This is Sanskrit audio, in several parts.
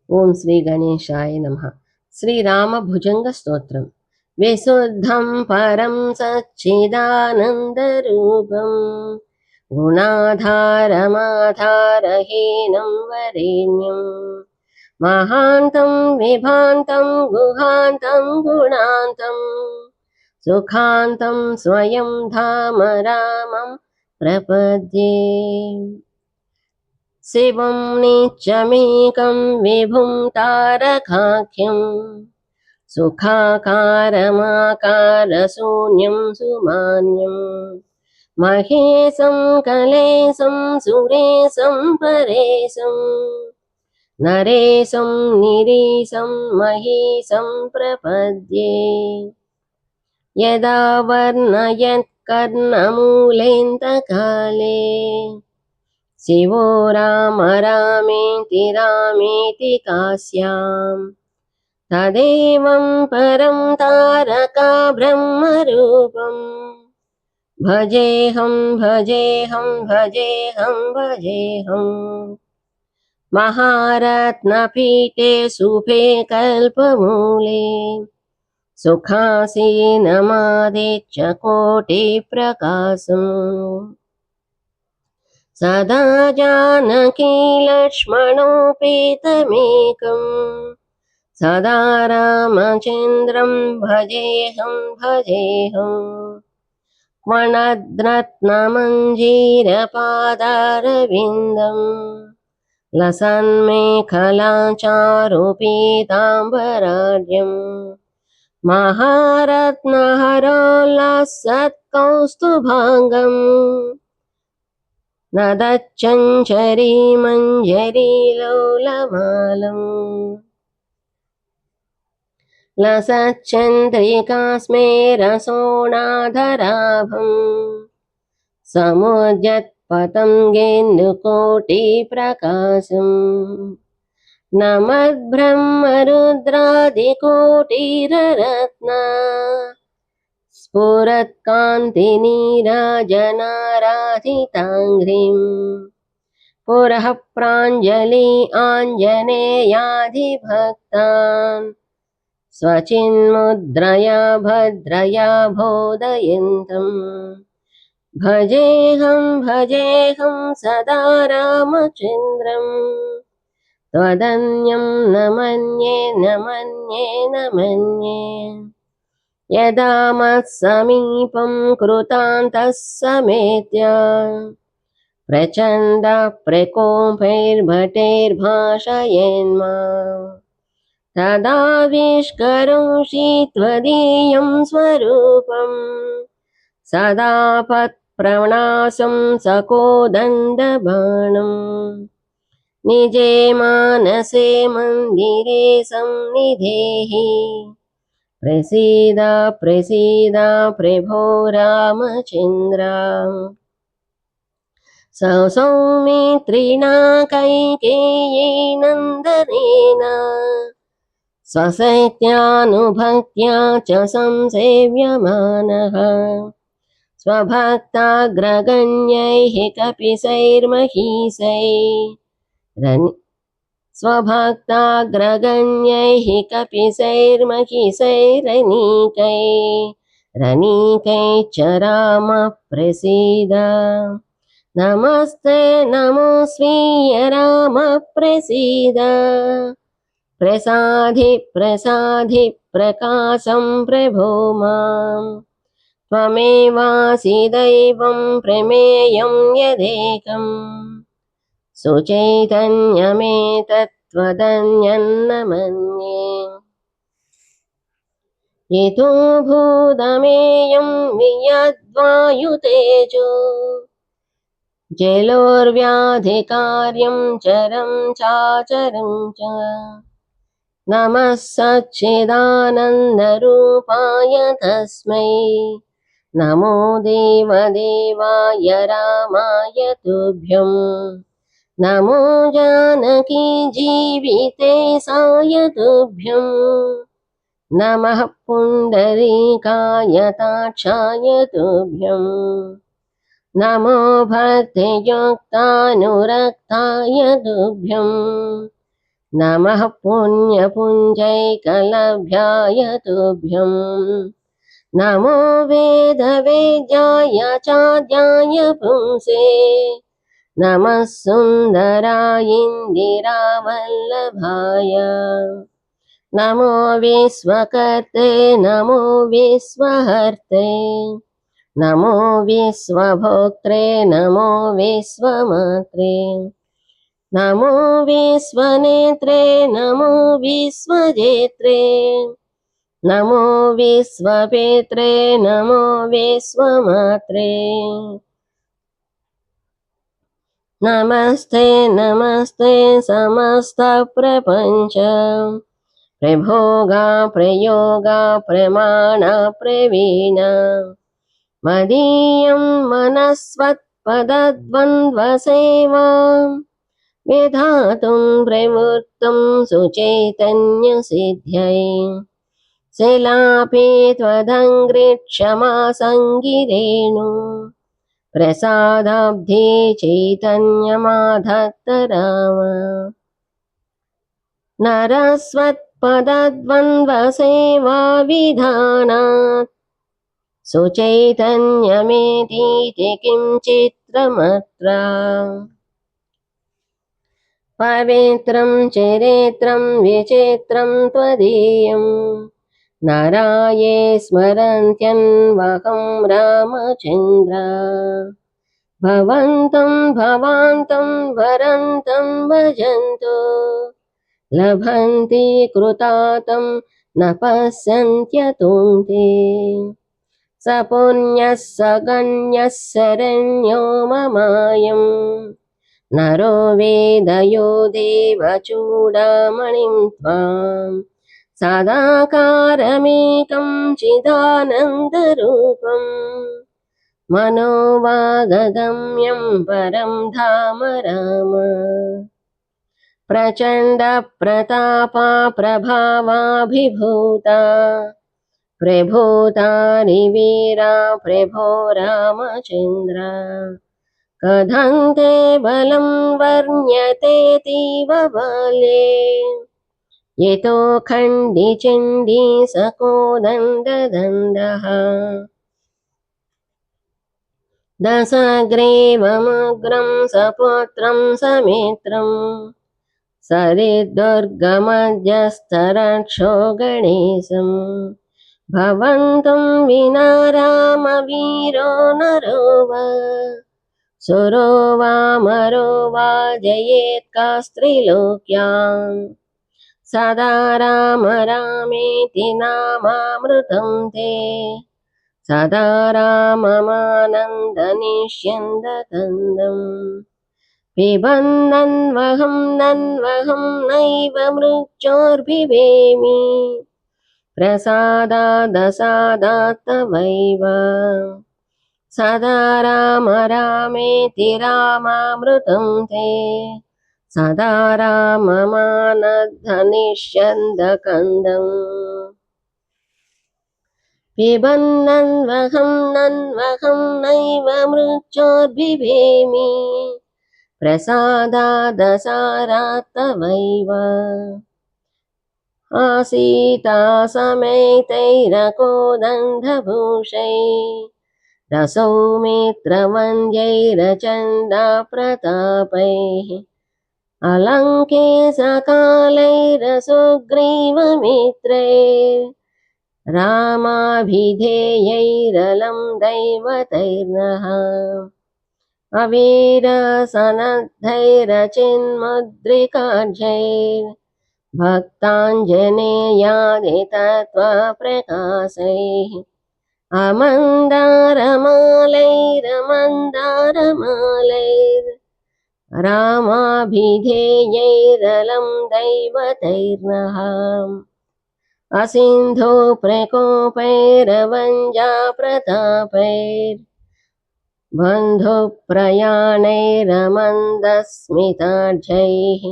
ఓం శ్రీ గణేశాయ నమః. శ్రీరామ భుజంగ స్తోత్రం. విశుద్ధం పరం సచ్చిదానందరూపం గుణాధారమాధారహీనం వరేణ్యం మహాంతం విభాంతం గుహాంతం గుణాంతం సుఖాంతం స్వయం ధామ రామం ప్రపద్యే. శివం నిత్యమేకం విభుం తారకాఖ్యం సుఖాకారమాకారశూన్యం సుమాన్యం మహేశం కలేశం సురేశం పరేశం నరేశం నిరీశం మహేశం ప్రపద్యే. యదా వర్ణయత్ కర్ణమూలేऽन्तకాలే శివో రామ రామేతి రామేతి కాశ్యాం తదేవం పరం తారకా బ్రహ్మరూపం భజేహం భజేహం భజేహం భజేహం. మహారత్నపీఠే శుభే కల్పమూలే సుఖాసీనమాదిత్య కోటిప్రకాశం సదా జానకీ లక్ష్మణోపేతమేకం సదా రామచంద్రం భజేహం భజేహం. మణద్రత్నమంజీరపాదారవిందం లసన్మేఖలాచారుపీతాంబరాఢ్యం మహారత్నహరోల్లాసత్కౌస్తుభాంగం నదచ్చంచరీమంజరీలోలమాలం లసచ్చంద్రికాస్మేరసోణాధరాభం సముద్యత్పతం గేందుకోటిప్రకాశం నమద్బ్రహ్మరుద్రాదికోటిరరత్న స్ఫురత్కాంతినీరాజనారాధితాంఘ్రిం పురః ప్రాञ्जलि ఆంజనేయాధిభక్తాన్ స్వచిన్ముద్రయా భద్రయా బోధయంతం భజేహం భజేహం సదా రామచంద్రం త్వదన్యం న మన్యే న మన్యే న మన్యే. యదా మత్సమీపం కృతాంతః సమేత్య ప్రచండ ప్రకోపైర్భటైర్భాషయేన్మాం తదా విష్కరోషి త్వదీయం స్వరూపం సదా పత్ప్రణాసం సకోదండబాణం నిజే మానసే మందిరే సన్నిధేః ప్రసీద ప్రసీద ప్రభో రామచంద్ర. సౌమిత్రిణా కైకేయీ నందనేన స్వశక్త్యానుభక్త్యా చ సంసేవ్యమానః స్వభక్తాగ్రగణ్యైః కపిశైర్మహిషైః స్వభక్తాగ్రగణ్యైః కపిశైర్మహిషైరనీకైశ్చ రామః ప్రసీద. నమస్తే నమోస్వీయ రామః ప్రసీద ప్రసాధి ప్రసాధి ప్రకాశం ప్రభో మాం త్వమేవాసి దైవం ప్రమేయం యదేకం సుచైతన్యమేతత్త్వదన్యన్న మన్యే. యతో భూతమేయం వియద్వాయుతేజో జలోర్వ్యాధికార్యం చరం చాచరం చ నమః సచ్చిదానందరూపాయ తస్మై నమో దేవదేవాయ రామాయ తుభ్యం నమో జానకీ జీవితేశాయ తుభ్యం నమః పుండరీకాయ తాక్షాయ తుభ్యం నమో భక్తియుక్తానురక్తాయ తుభ్యం नमः पुण्यपुञ्जैकलभ्याय तुभ्यम् नमो वेदवेद्याय चाद्याय पुंसे नमः सुन्दराय इन्दिरावल्लभाय नमो विश्वकर्ते नमो विश्वहर्ते नमो विश्वभोक्त्रे नमो विश्वमात्रे नमो विश्वनेत्रे नमो विश्वजेत्रे नमो विश्वपेत्रे नमो विश्वमात्रे नमस्ते नमस्ते समस्तप्रपञ्च प्रभोगा प्रयोगा प्रमाण प्रवीण मदीयं मनस्वत्पदद्वन्द्वसेवा विधातुं प्रवृत्तं सुचैतन्यसिद्ध्यै शिलापि त्वदङ्घ्रिक्षमा सङ्गिरेणु प्रसादाब्धे चैतन्यमाधत्त राम नरस्वत्पदद्वन्द्वसेवा विधानात् सुचैतन्यमेतीति किञ्चित्रमत्र पवित्रं चरित्रं विचित्रं त्वदीयं नराये स्मरन्त्यन्वहं रामचन्द्र भवन्तं भवान्तं वरन्तं भजन्तु लभन्ति कृतातं न पश्यन्त्यतुं ते स पुण्यः स गण्यः शरण्यो ममायम् नरो वेदयो देवचूडामणिं त्वां सदाकारमेकं चिदानन्दरूपं मनोवागगम्यं परं धाम राम प्रचण्डप्रतापा प्रभावाभिभूता प्रभूतारिवीरा प्रभो रामचन्द्र कथं ते बलं वर्ण्यतेऽतीव बाल्ये यतो खण्डिचण्डी सकोदण्डदण्डः दशग्रीवमुग्रं सपुत्रं समित्रं सरिद्दुर्गमध्यस्तरक्षो गणेशं भवन्तं विना रामवीरो नरो वा सुरो वा मरो वा जयेत्कास्त्रिलोक्याम् सदा राम रामेति नामामृतं ते सदा राममानन्दनिष्यन्दकन्दम् पिबन्नन्वहं नन्वहं नैव मृत्योर्भिवेमि प्रसादादसादात्तवैव सदा राम रामेति रामामृतं ते सदा राममानन्दनिष्यन्दकन्दम् पिबन्नन्वहं नन्वहं नैव मृत्योर्भिवेमि प्रसादादसारात्तवैव आसीता समेतैरकोदण्डभूषै रसौमित्रवन्द्यैरचण्डा प्रतापैः अलङ्केशकालैरसुग्रीवमित्रैः रामाभिधेयैरलं दैवतैर्नः अवीरसनद्धैरचिन्मुद्रिकाढ्यैर् भक्ताञ्जनेयादितत्त्वप्रकाशैः अमन्दारमालैरमन्दारमालैर् रामाभिधेयैरलं दैवतैर्नः असिन्धो प्रकोपैरवञ्जा प्रतापैर् बन्धुप्रयाणैरमन्दस्मिताढ्यैः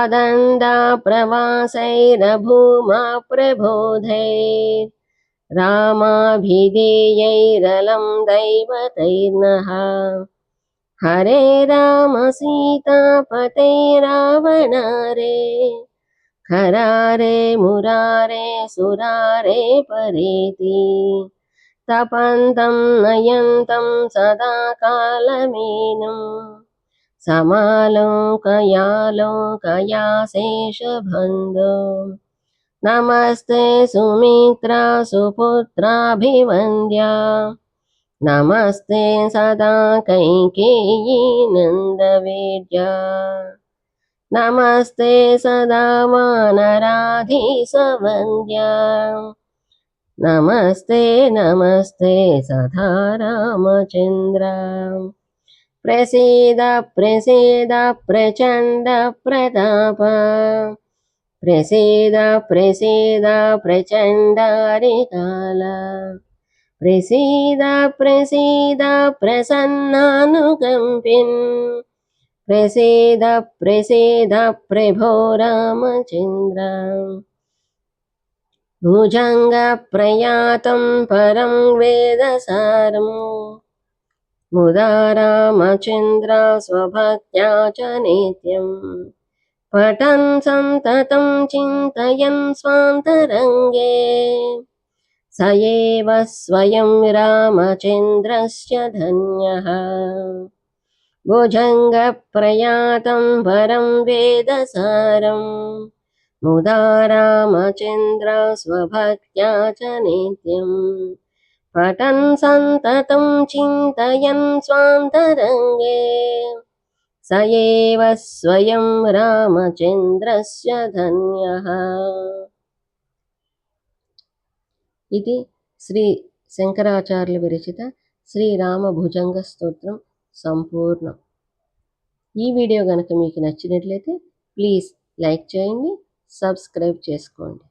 अदण्डा प्रवासैरभूमा प्रबोधैर् रामाभिधेयैरलं दैवतैर्नः हरे राम सीतापते रावणारे खरारे मुरारे सुरारे परेति तपन्तं नयन्तं सदा कालमेनं समालोकया शेषबन्धो नमस्ते सुमित्रा सुपुत्राभिवन्द्या नमस्ते सदा कैकेयी नन्दवेद्या नमस्ते सदा वानराधीशवन्द्या नमस्ते नमस्ते सदा रामचन्द्र प्रसीद प्रसीद प्रचण्ड प्रताप प्रसीद प्रसीद प्रचण्डारिकाल प्रसीद प्रसीद प्रसन्नानुकम्पिन् प्रसीद प्रसीद प्रभो रामचन्द्र भुजङ्गप्रयातं परं वेदसारम् मुदा रामचन्द्र स्वभक्त्या च नित्यम् पठन् सन्ततं चिन्तयन् स्वान्तरङ्गे स एव स्वयं रामचन्द्रस्य धन्यः भुजङ्गप्रयातं परं वेदसारम् मुदा रामचन्द्र स्वभक्त्या च नित्यम् पठन् सन्ततं चिन्तयन् स्वान्तरङ्गे स एव स्वयं रामचन्द्रस्य धन्यः। ఇది శ్రీ శంకరాచార్యుల విరచిత శ్రీరామ భుజంగ స్తోత్రం సంపూర్ణం. ఈ వీడియో కనుక మీకు నచ్చినట్లయితే ప్లీజ్ లైక్ చేయండి, సబ్స్క్రైబ్ చేసుకోండి.